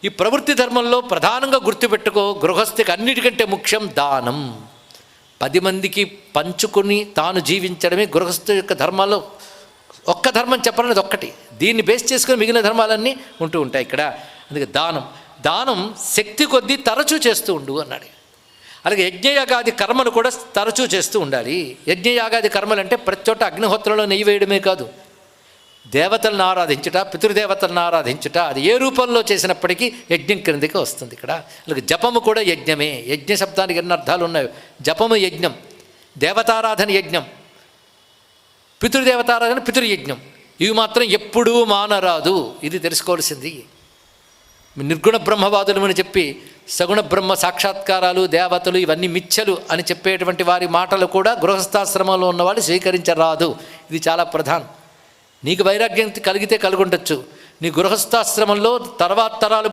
ఈ ప్రవృత్తి ధర్మంలో ప్రధానంగా గుర్తుపెట్టుకో, గృహస్థికి అన్నిటికంటే ముఖ్యం దానం. 10 మందికి పంచుకొని తాను జీవించడమే గృహస్థు యొక్క ధర్మాల్లో ఒక్క ధర్మం చెప్పాలనేది ఒక్కటి. దీన్ని బేస్ చేసుకుని మిగిలిన ధర్మాలన్నీ ఉంటూ ఉంటాయి ఇక్కడ. అందుకే దానం శక్తి కొద్దీ తరచూ చేస్తూ ఉండు అన్నాడు. అలాగే యజ్ఞయాగాది కర్మలు కూడా తరచూ చేస్తూ ఉండాలి. యజ్ఞయాగాది కర్మలు అంటే ప్రతి చోట అగ్నిహోత్రంలో నెయ్యి వేయడమే కాదు, దేవతలను ఆరాధించుట, పితృదేవతలను ఆరాధించుట, అది ఏ రూపంలో చేసినప్పటికీ యజ్ఞం క్రిందికి వస్తుంది ఇక్కడ. అలాగే జపము కూడా యజ్ఞమే. యజ్ఞ శబ్దానికి ఎన్ని అర్థాలు ఉన్నాయో. జపము యజ్ఞం, దేవతారాధన యజ్ఞం, పితృదేవతారాధన పితృయజ్ఞం. ఇవి మాత్రం ఎప్పుడూ మానరాదు. ఇది తెలుసుకోవాల్సింది. నిర్గుణ బ్రహ్మవాదులు అని చెప్పి సగుణ బ్రహ్మ సాక్షాత్కారాలు, దేవతలు ఇవన్నీ మిథ్యలు అని చెప్పేటువంటి వారి మాటలు కూడా గృహస్థాశ్రమంలో ఉన్నవాళ్ళు స్వీకరించరాదు. ఇది చాలా ప్రధానం. నీకు వైరాగ్యం కలిగితే కలుగుండొచ్చు, నీ గృహస్థాశ్రమంలో తర్వాత తరాలు